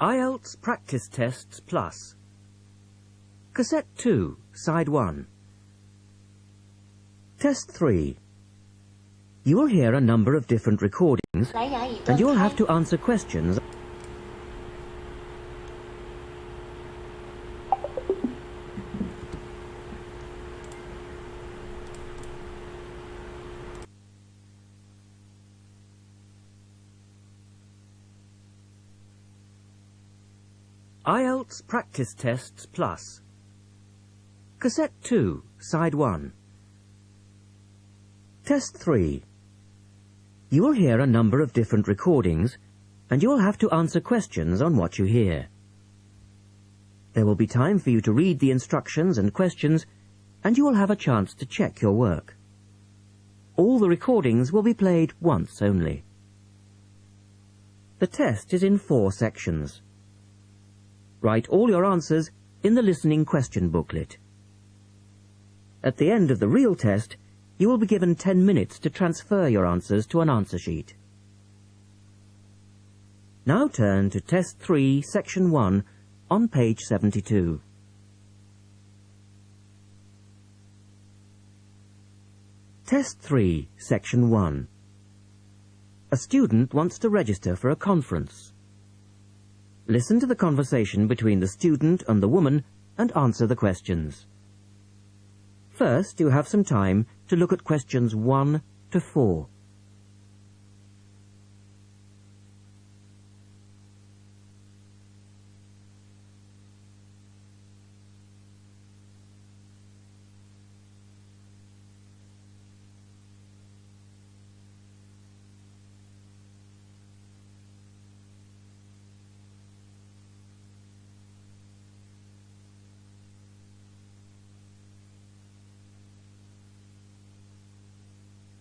IELTS Practice Tests Plus. Cassette 2, Side 1. Test 3. You will hear a number of different recordings, and you will have to answer questions. IELTS Practice Tests Plus. Cassette 2, Side 1. Test 3. You will hear a number of different recordings, and you will have to answer questions on what you hear. There will be time for you to read the instructions and questions, and you will have a chance to check your work. All the recordings will be played once only. The test is in 4 sections. Write all your answers in the listening question booklet. At the end of the real test, you will be given 10 minutes to transfer your answers to an answer sheet. Now turn to Test 3, Section 1, on page 72. Test 3, Section 1. A student wants to register for a conference. Listen to the conversation between the student and the woman and answer the questions. First, you have some time to look at questions 1 to 4.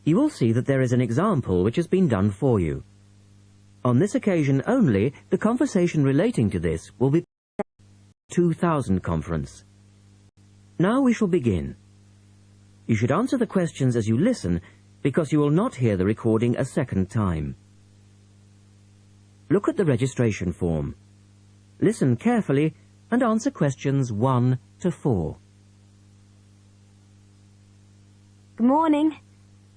You will see that there is an example which has been done for you. On this occasion only, the conversation relating to this will be 2000 conference. Now we shall begin. You should answer the questions as you listen, because you will not hear the recording a second time. Look at the registration form. Listen carefully and answer questions 1 to 4. Good morning.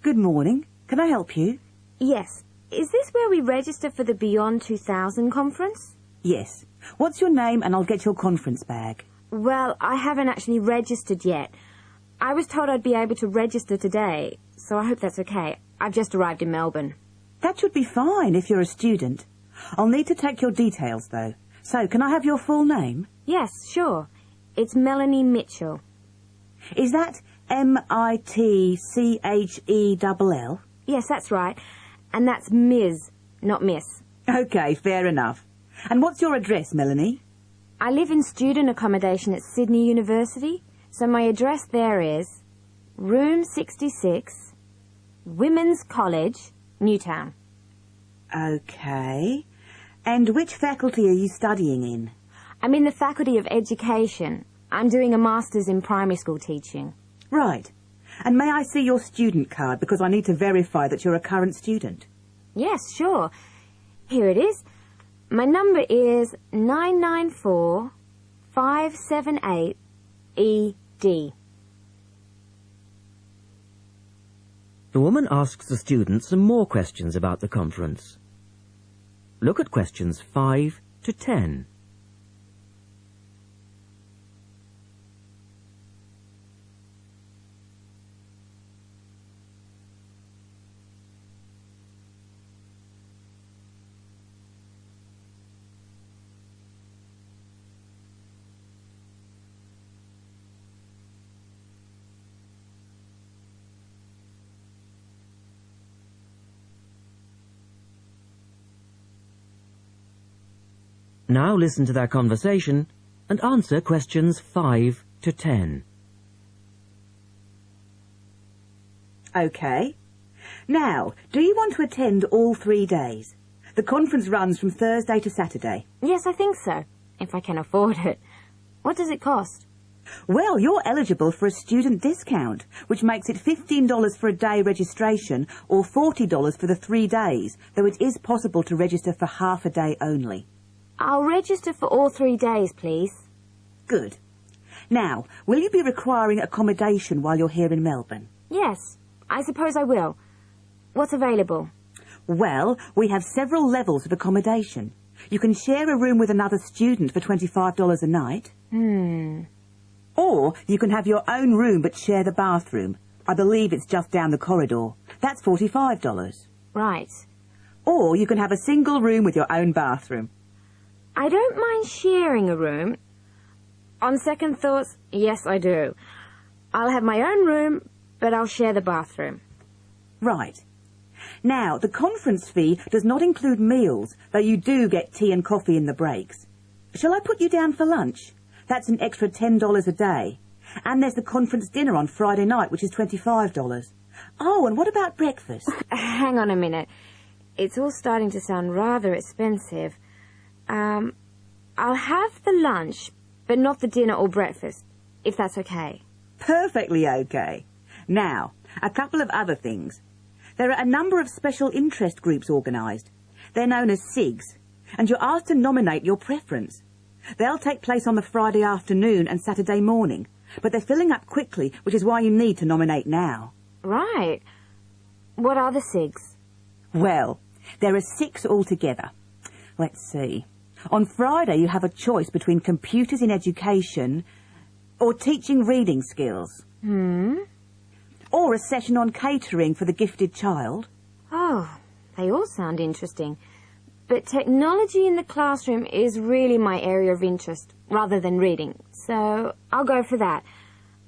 Good morning. Can I help you? Yes. Is this where we register for the Beyond 2000 conference? Yes. What's your name and I'll get your conference bag? Well, I haven't actually registered yet. I was told I'd be able to register today, so I hope that's okay. I've just arrived in Melbourne. That should be fine if you're a student. I'll need to take your details, though. So, can I have your full name? Yes, sure. It's Melanie Mitchell. Is that M-I-T-C-H-E-L-L? Yes, that's right. And that's Ms., not Miss. Okay, fair enough. And what's your address, Melanie? I live in student accommodation at Sydney University, so my address there is Room 66, Women's College, Newtown. Okay. And which faculty are you studying in? I'm in the Faculty of Education. I'm doing a Master's in Primary School Teaching. Right. And may I see your student card, because I need to verify that you're a current student? Yes, sure. Here it is. My number is 994578ED. The woman asks the student some more questions about the conference. Look at questions 5 to 10. Now listen to their conversation and answer questions 5 to 10. Okay. Now, do you want to attend all 3 days? The conference runs from Thursday to Saturday. Yes, I think so, if I can afford it. What does it cost? Well, you're eligible for a student discount, which makes it $15 for a day registration or $40 for the 3 days, though it is possible to register for half a day only. I'll register for all 3 days, please. Good. Now, will you be requiring accommodation while you're here in Melbourne? Yes, I suppose I will. What's available? Well, we have several levels of accommodation. You can share a room with another student for $25 a night. Or you can have your own room but share the bathroom. I believe it's just down the corridor. That's $45. Right. Or you can have a single room with your own bathroom. I don't mind sharing a room. On second thoughts, yes, I do. I'll have my own room, but I'll share the bathroom. Right. Now, the conference fee does not include meals, though you do get tea and coffee in the breaks. Shall I put you down for lunch? That's an extra $10 a day. And there's the conference dinner on Friday night, which is $25. Oh, and what about breakfast? Hang on a minute. It's all starting to sound rather expensive. I'll have the lunch, but not the dinner or breakfast, if that's okay. Perfectly okay. Now, a couple of other things. There are a number of special interest groups organised. They're known as SIGs, and you're asked to nominate your preference. They'll take place on the Friday afternoon and Saturday morning, but they're filling up quickly, which is why you need to nominate now. Right. What are the SIGs? Well, there are 6 altogether. Let's see. On Friday you have a choice between computers in education or teaching reading skills. Or a session on catering for the gifted child. Oh, they all sound interesting. But technology in the classroom is really my area of interest, rather than reading. So I'll go for that.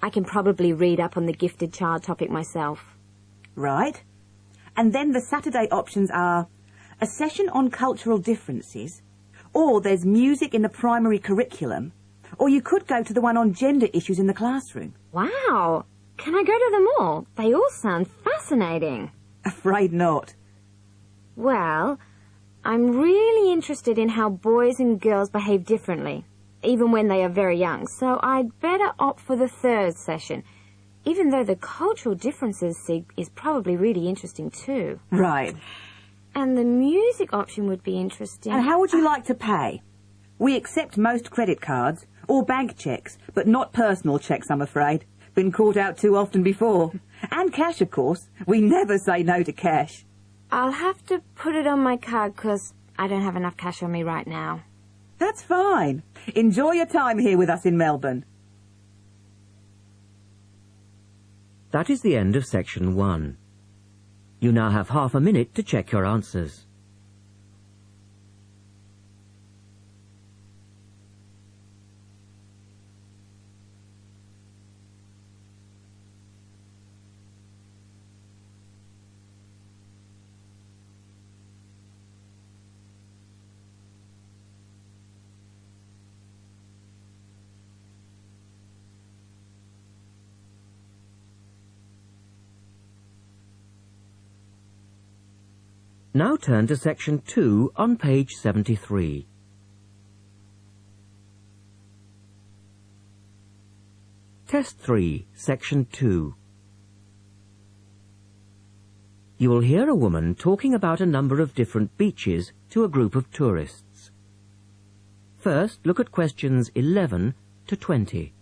I can probably read up on the gifted child topic myself. Right. And then the Saturday options are a session on cultural differences, or there's music in the primary curriculum, or you could go to the one on gender issues in the classroom. Wow! Can I go to them all? They all sound fascinating. Afraid not. Well, I'm really interested in how boys and girls behave differently, even when they are very young, so I'd better opt for the 3rd session, even though the cultural differences SIG is probably really interesting too. Right. And the music option would be interesting. And how would you like to pay? We accept most credit cards or bank cheques, but not personal cheques, I'm afraid. Been caught out too often before. And cash, of course. We never say no to cash. I'll have to put it on my card because I don't have enough cash on me right now. That's fine. Enjoy your time here with us in Melbourne. That is the end of section 1. You now have half a minute to check your answers. Now turn to section 2 on page 73. Test 3, section 2. You will hear a woman talking about a number of different beaches to a group of tourists. First, look at questions 11 to 20.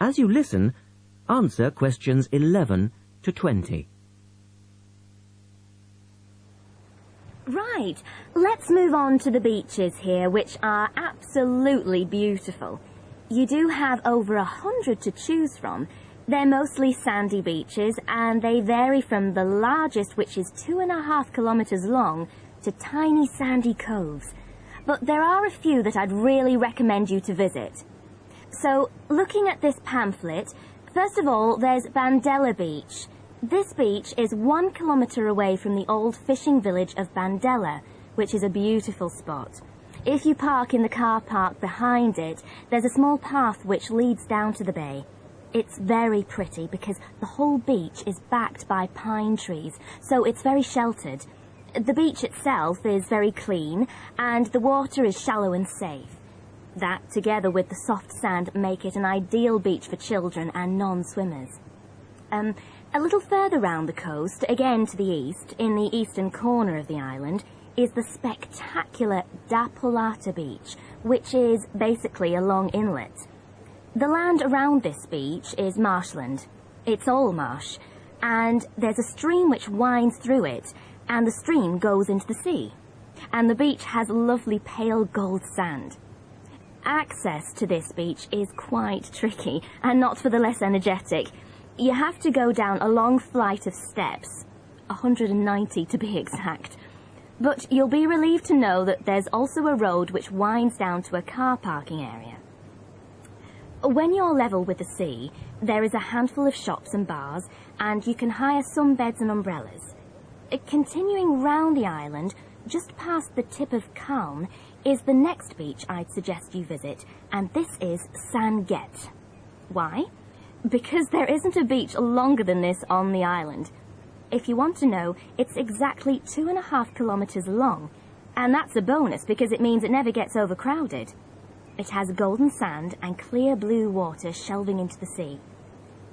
As you listen, answer questions 11 to 20. Right, let's move on to the beaches here, which are absolutely beautiful. You do have over 100 to choose from. They're mostly sandy beaches, and they vary from the largest, which is 2.5 kilometres long, to tiny sandy coves. But there are a few that I'd really recommend you to visit. So, looking at this pamphlet, first of all, there's Bramwell Beach. This beach is 1 kilometre away from the old fishing village of Bramwell, which is a beautiful spot. If you park in the car park behind it, there's a small path which leads down to the bay. It's very pretty because the whole beach is backed by pine trees, so it's very sheltered. The beach itself is very clean, and the water is shallow and safe. That, together with the soft sand, make it an ideal beach for children and non-swimmers. A little further round the coast, again to the east, in the eastern corner of the island, is the spectacular Dapolata Beach, which is basically a long inlet. The land around this beach is marshland. It's all marsh, and there's a stream which winds through it, and the stream goes into the sea. And the beach has lovely pale gold sand. Access to this beach is quite tricky, and not for the less energetic. You have to go down a long flight of steps, 190 to be exact. But you'll be relieved to know that there's also a road which winds down to a car parking area. When you're level with the sea, there is a handful of shops and bars, and you can hire some beds and umbrellas. Continuing round the island, just past the tip of Calm, is the next beach I'd suggest you visit, and this is Sanget. Why? Because there isn't a beach longer than this on the island. If you want to know, it's exactly 2.5 kilometres long, and that's a bonus because it means it never gets overcrowded. It has golden sand and clear blue water shelving into the sea.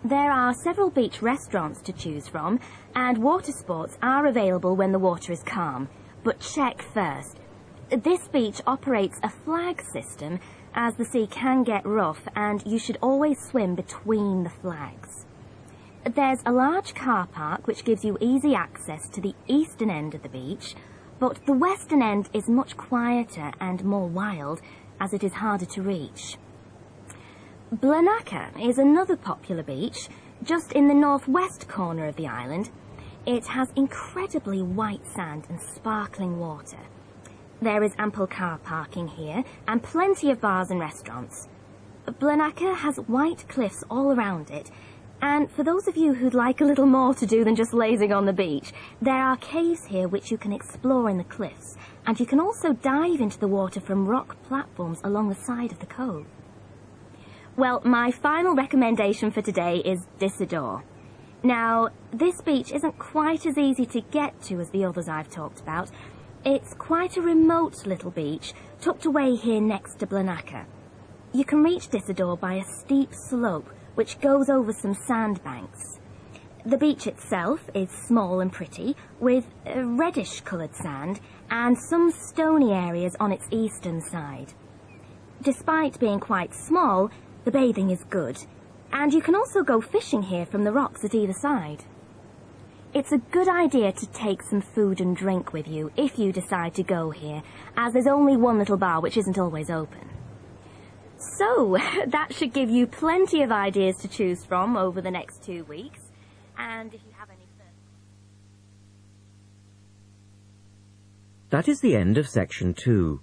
There are several beach restaurants to choose from, and water sports are available when the water is calm. But check first. This beach operates a flag system, as the sea can get rough, and you should always swim between the flags. There's a large car park which gives you easy access to the eastern end of the beach, but the western end is much quieter and more wild, as it is harder to reach. Blanaka is another popular beach, just in the northwest corner of the island. It has incredibly white sand and sparkling water. There is ample car parking here, and plenty of bars and restaurants. Blanaka has white cliffs all around it, and for those of you who'd like a little more to do than just lazing on the beach, there are caves here which you can explore in the cliffs, and you can also dive into the water from rock platforms along the side of the cove. Well, my final recommendation for today is Disador. Now, this beach isn't quite as easy to get to as the others I've talked about. It's quite a remote little beach, tucked away here next to Blanaka. You can reach Disador by a steep slope, which goes over some sandbanks. The beach itself is small and pretty, with reddish-coloured sand and some stony areas on its eastern side. Despite being quite small, the bathing is good, and you can also go fishing here from the rocks at either side. It's a good idea to take some food and drink with you if you decide to go here, as there's only one little bar which isn't always open. So, that should give you plenty of ideas to choose from over the next 2 weeks, and if you have any further... That is the end of section 2.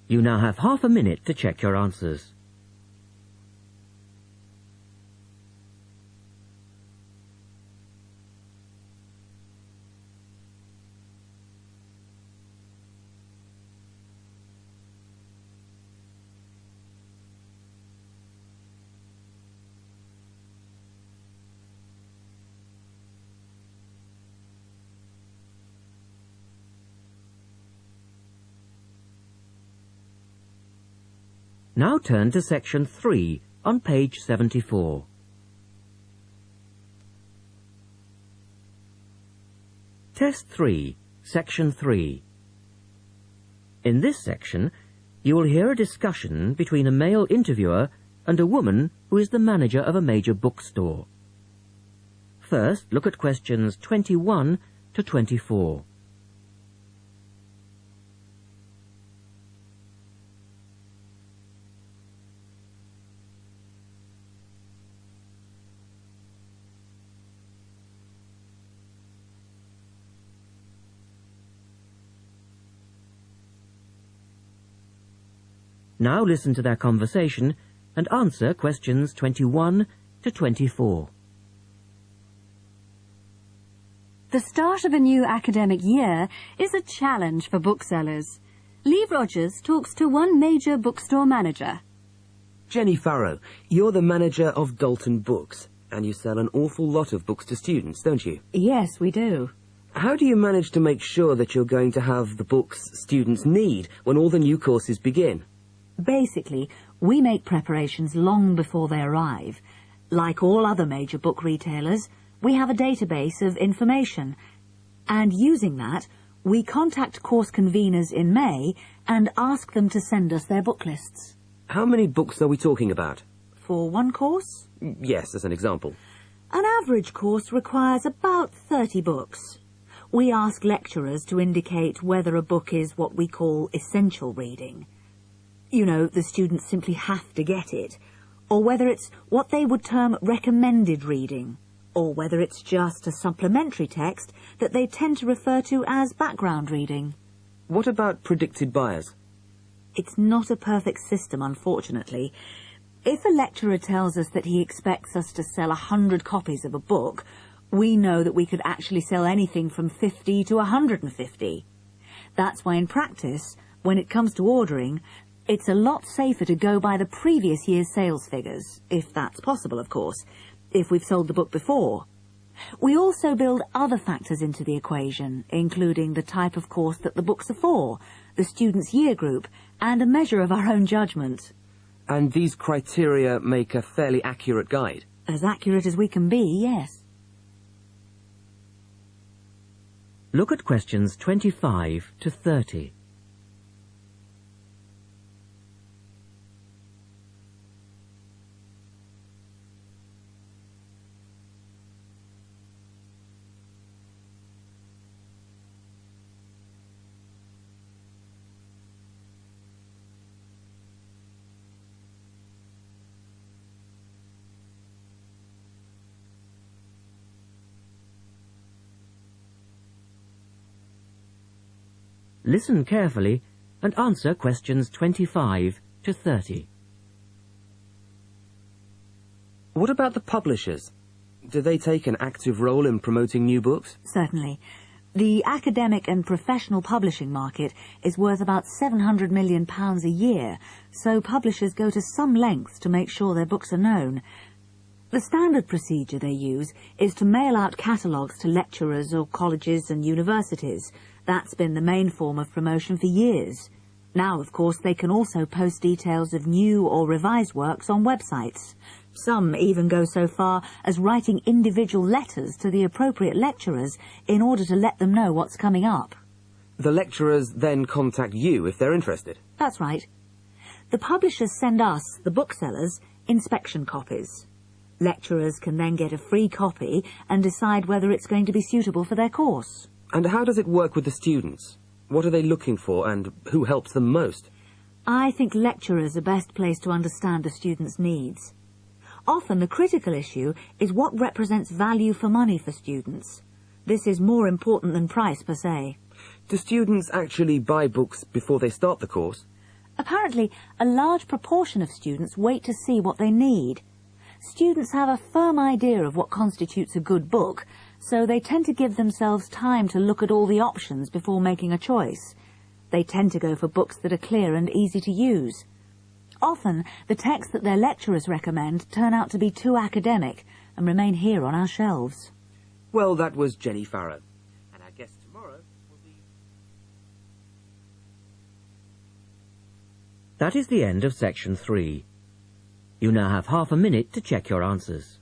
You now have half a minute to check your answers. Now turn to section 3 on page 74. Test 3, section 3. In this section, you will hear a discussion between a male interviewer and a woman who is the manager of a major bookstore. First, look at questions 21 to 24. Now listen to their conversation and answer questions 21 to 24. The start of a new academic year is a challenge for booksellers. Lee Rogers talks to one major bookstore manager. Jenny Farrow, you're the manager of Dalton Books, and you sell an awful lot of books to students, don't you? Yes, we do. How do you manage to make sure that you're going to have the books students need when all the new courses begin? Basically, we make preparations long before they arrive. Like all other major book retailers, we have a database of information, and using that, we contact course conveners in May and ask them to send us their book lists. How many books are we talking about? For one course? Yes, as an example. An average course requires about 30 books. We ask lecturers to indicate whether a book is what we call essential reading. You know, the students simply have to get it, or whether it's what they would term recommended reading, or whether it's just a supplementary text that they tend to refer to as background reading. What about predicted buyers? It's not a perfect system, unfortunately. If a lecturer tells us that he expects us to sell 100 copies of a book, we know that we could actually sell anything from 50 to 150. That's why in practice, when it comes to ordering, it's a lot safer to go by the previous year's sales figures, if that's possible, of course, if we've sold the book before. We also build other factors into the equation, including the type of course that the books are for, the student's year group, and a measure of our own judgment. And these criteria make a fairly accurate guide? As accurate as we can be, yes. Look at questions 25 to 30. Listen carefully and answer questions 25 to 30. What about the publishers? Do they take an active role in promoting new books? Certainly. The academic and professional publishing market is worth about £700 million a year, so publishers go to some lengths to make sure their books are known. The standard procedure they use is to mail out catalogues to lecturers or colleges and universities. That's been the main form of promotion for years. Now, of course, they can also post details of new or revised works on websites. Some even go so far as writing individual letters to the appropriate lecturers in order to let them know what's coming up. The lecturers then contact you if they're interested? That's right. The publishers send us, the booksellers, inspection copies. Lecturers can then get a free copy and decide whether it's going to be suitable for their course. And how does it work with the students? What are they looking for and who helps them most? I think lecturers are best placed to understand the students' needs. Often the critical issue is what represents value for money for students. This is more important than price per se. Do students actually buy books before they start the course? Apparently, a large proportion of students wait to see what they need. Students have a firm idea of what constitutes a good book, so they tend to give themselves time to look at all the options before making a choice. They tend to go for books that are clear and easy to use. Often, the texts that their lecturers recommend turn out to be too academic and remain here on our shelves. Well, that was Jenny Farrow. And I guess tomorrow will be... That is the end of section 3. You now have half a minute to check your answers.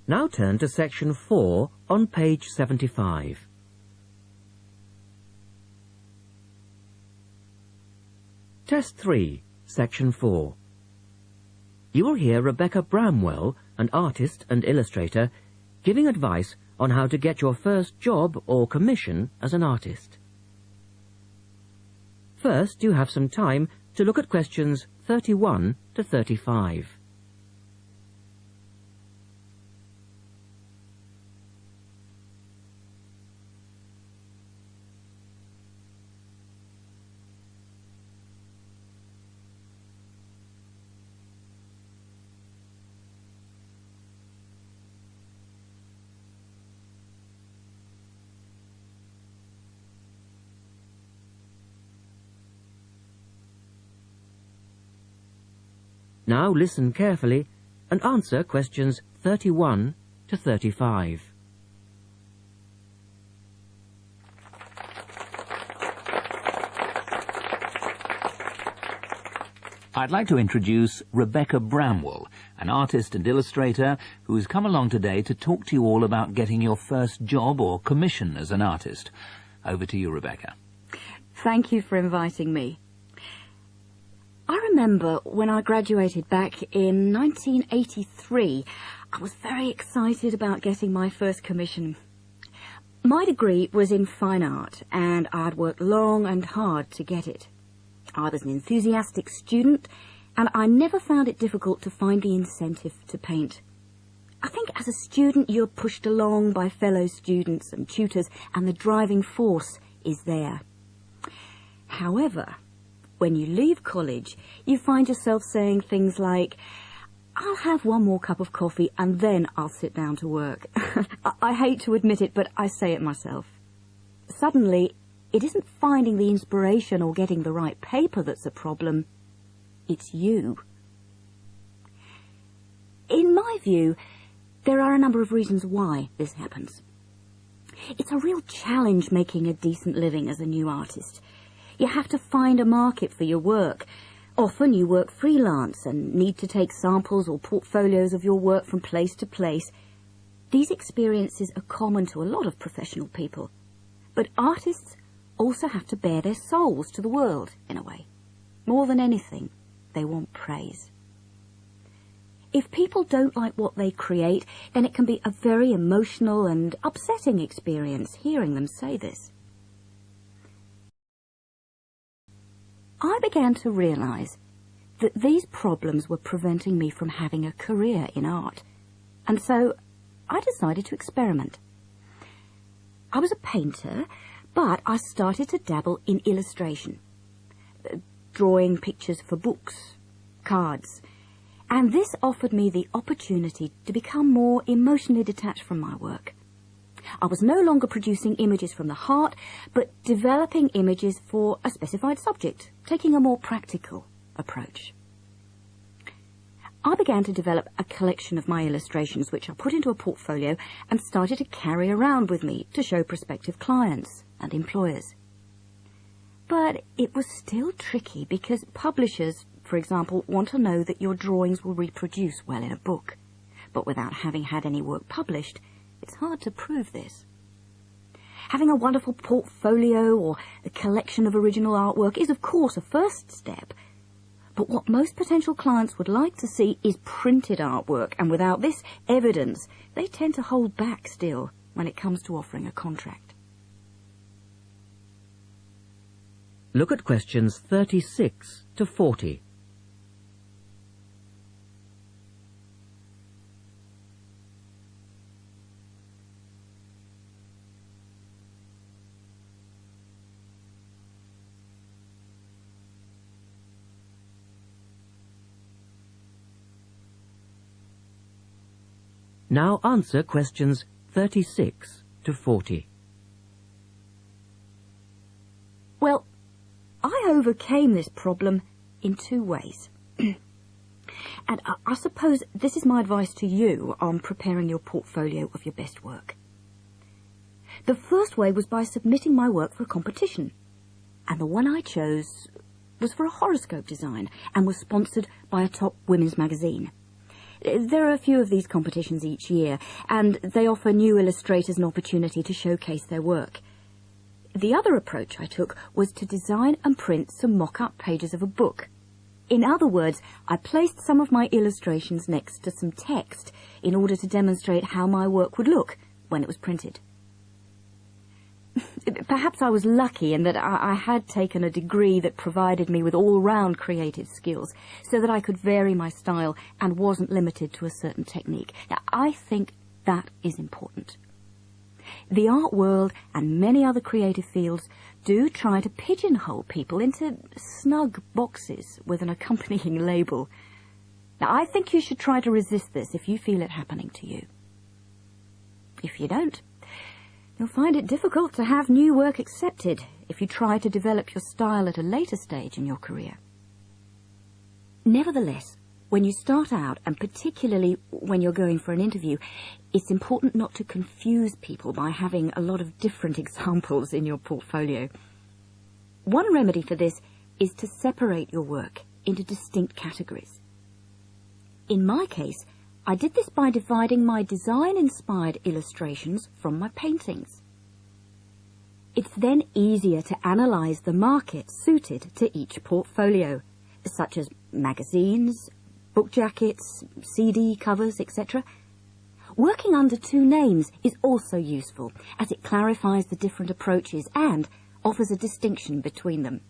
Now turn to section 4 on page 75. Test 3, section 4. You will hear Rebecca Bramwell, an artist and illustrator, giving advice on how to get your first job or commission as an artist. First, you have some time to look at questions 31 to 35. Now listen carefully and answer questions 31 to 35. I'd like to introduce Rebecca Bramwell, an artist and illustrator who has come along today to talk to you all about getting your first job or commission as an artist. Over to you, Rebecca. Thank you for inviting me. I remember when I graduated back in 1983, I was very excited about getting my first commission. My degree was in fine art, and I'd worked long and hard to get it. I was an enthusiastic student, and I never found it difficult to find the incentive to paint. I think as a student you're pushed along by fellow students and tutors, and the driving force is there. However, when you leave college, you find yourself saying things like, I'll have one more cup of coffee and then I'll sit down to work. I hate to admit it, but I say it myself. Suddenly, it isn't finding the inspiration or getting the right paper that's a problem. It's you. In my view, there are a number of reasons why this happens. It's a real challenge making a decent living as a new artist. You have to find a market for your work. Often you work freelance and need to take samples or portfolios of your work from place to place. These experiences are common to a lot of professional people. But artists also have to bare their souls to the world, in a way. More than anything, they want praise. If people don't like what they create, then it can be a very emotional and upsetting experience hearing them say this. I began to realise that these problems were preventing me from having a career in art, and so I decided to experiment. I was a painter, but I started to dabble in illustration, drawing pictures for books, cards, and this offered me the opportunity to become more emotionally detached from my work. I was no longer producing images from the heart, but developing images for a specified subject, taking a more practical approach. I began to develop a collection of my illustrations, which I put into a portfolio and started to carry around with me to show prospective clients and employers. But it was still tricky because publishers, for example, want to know that your drawings will reproduce well in a book. But without having had any work published, it's hard to prove this. Having a wonderful portfolio or a collection of original artwork is, of course, a first step. But what most potential clients would like to see is printed artwork, and without this evidence, they tend to hold back still when it comes to offering a contract. Look at questions 36 to 40. Now answer questions 36 to 40. Well, I overcame this problem in two ways. And I suppose this is my advice to you on preparing your portfolio of your best work. The first way was by submitting my work for a competition. And the one I chose was for a horoscope design and was sponsored by a top women's magazine. There are a few of these competitions each year, and they offer new illustrators an opportunity to showcase their work. The other approach I took was to design and print some mock-up pages of a book. In other words, I placed some of my illustrations next to some text in order to demonstrate how my work would look when it was printed. Perhaps I was lucky in that I had taken a degree that provided me with all-round creative skills so that I could vary my style and wasn't limited to a certain technique. Now, I think that is important. The art world and many other creative fields do try to pigeonhole people into snug boxes with an accompanying label. Now, I think you should try to resist this if you feel it happening to you. If you don't, you'll find it difficult to have new work accepted if you try to develop your style at a later stage in your career. Nevertheless, when you start out, and particularly when you're going for an interview, it's important not to confuse people by having a lot of different examples in your portfolio. One remedy for this is to separate your work into distinct categories. In my case, I did this by dividing my design-inspired illustrations from my paintings. It's then easier to analyse the market suited to each portfolio, such as magazines, book jackets, CD covers, etc. Working under two names is also useful, as it clarifies the different approaches and offers a distinction between them.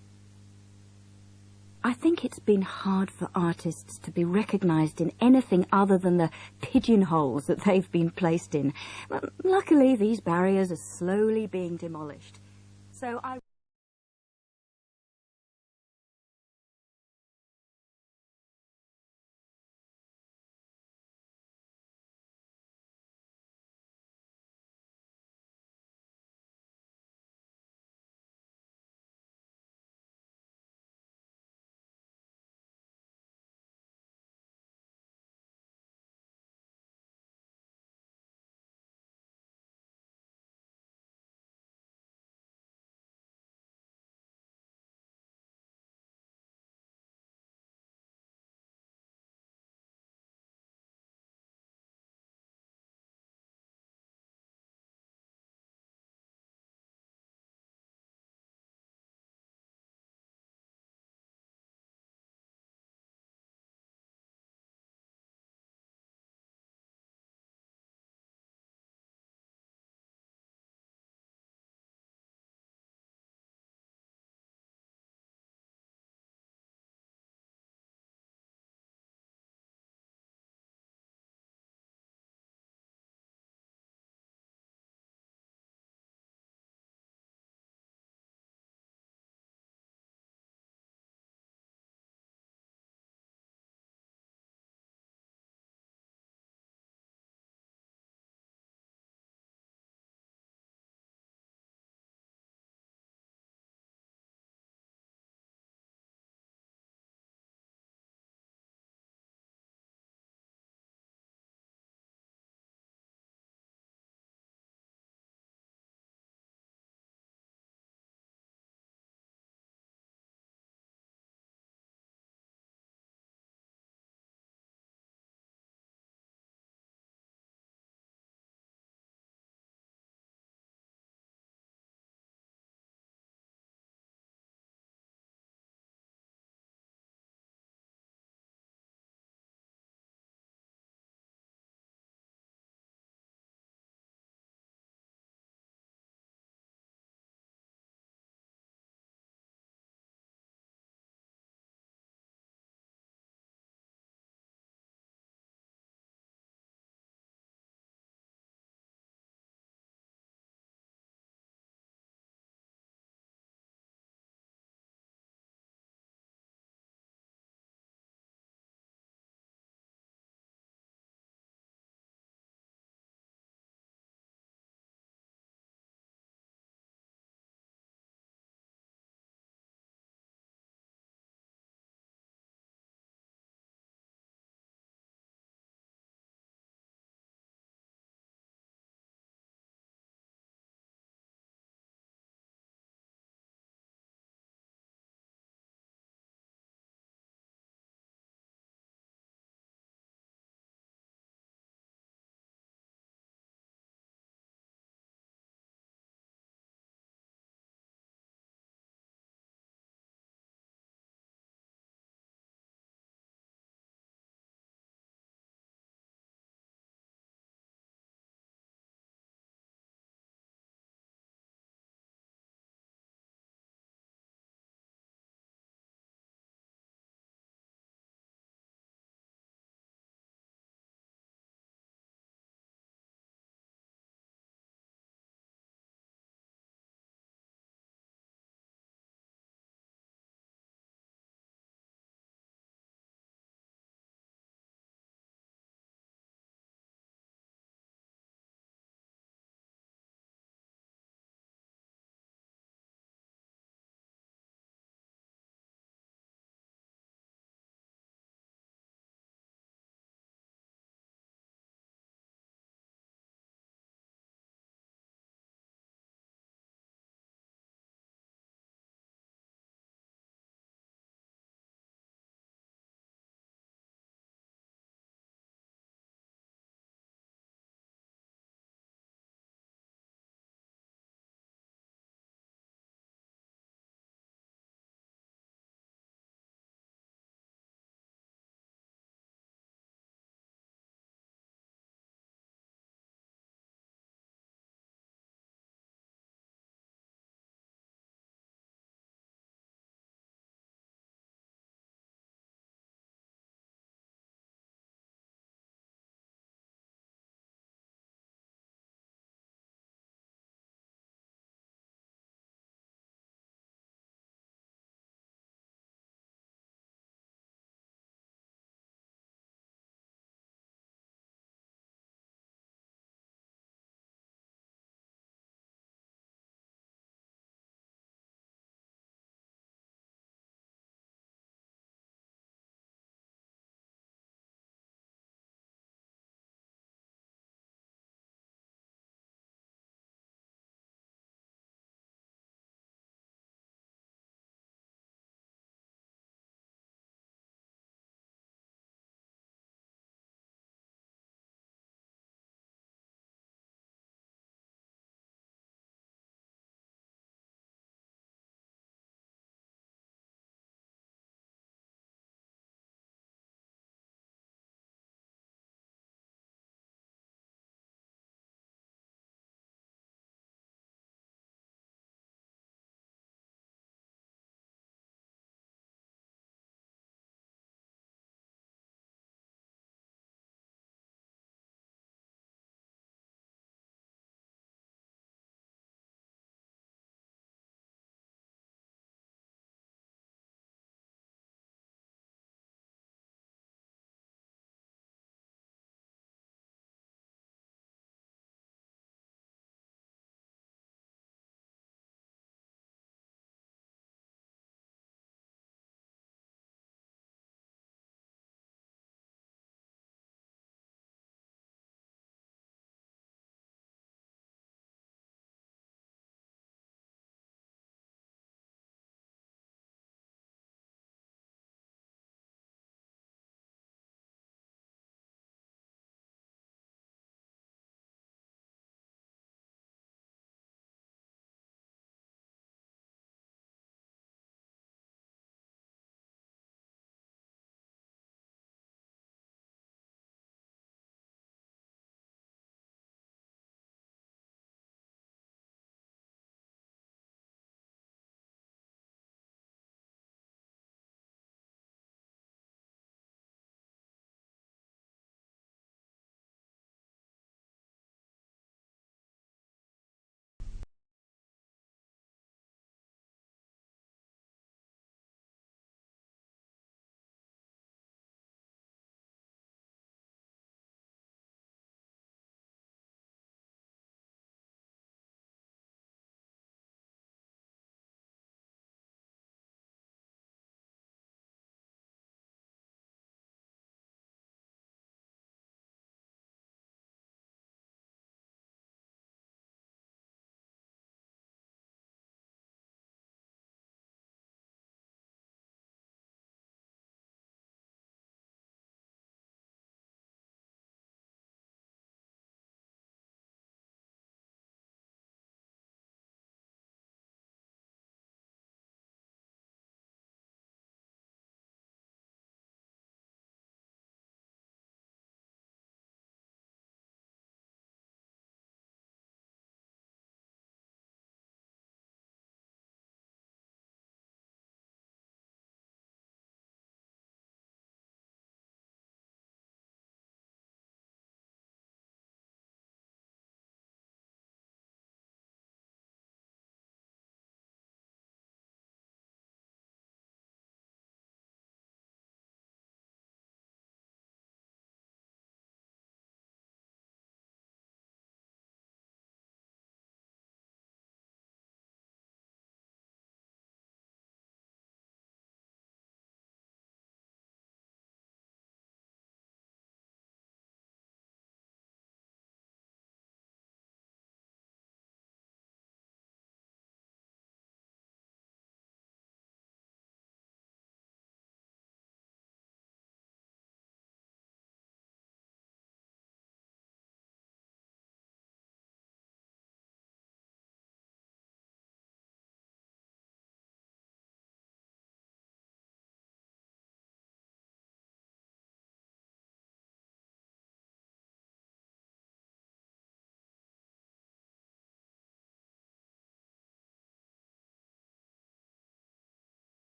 I think it's been hard for artists to be recognised in anything other than the pigeonholes that they've been placed in. Luckily, these barriers are slowly being demolished. So I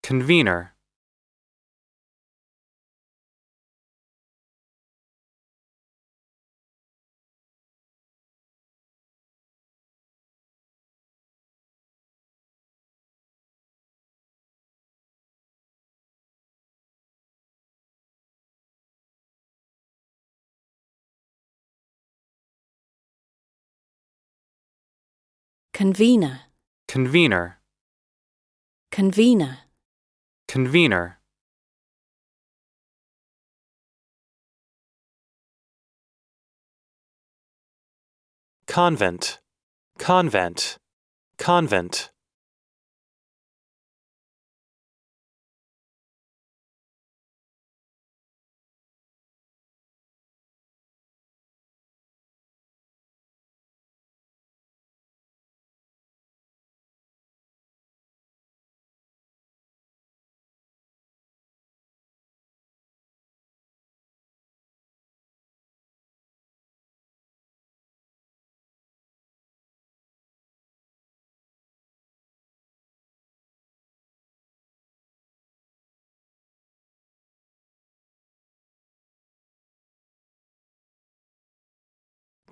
convener, convener, convener, convener, convener, convent, convent, convent,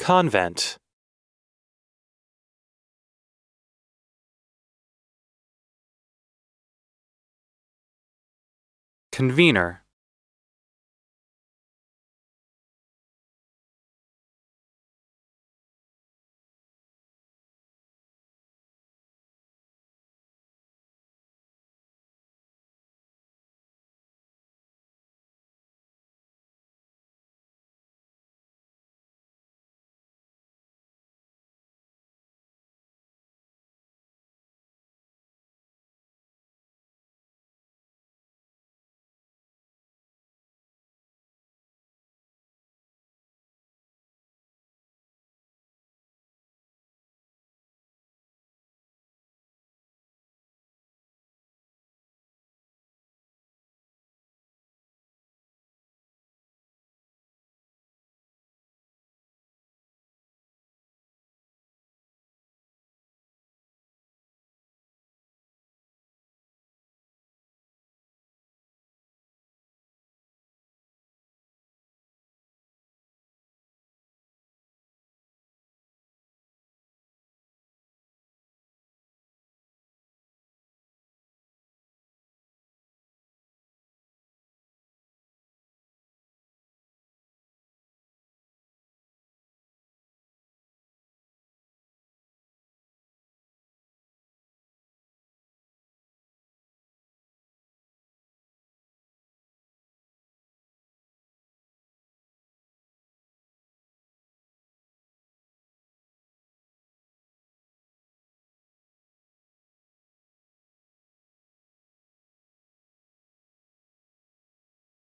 convent, convener,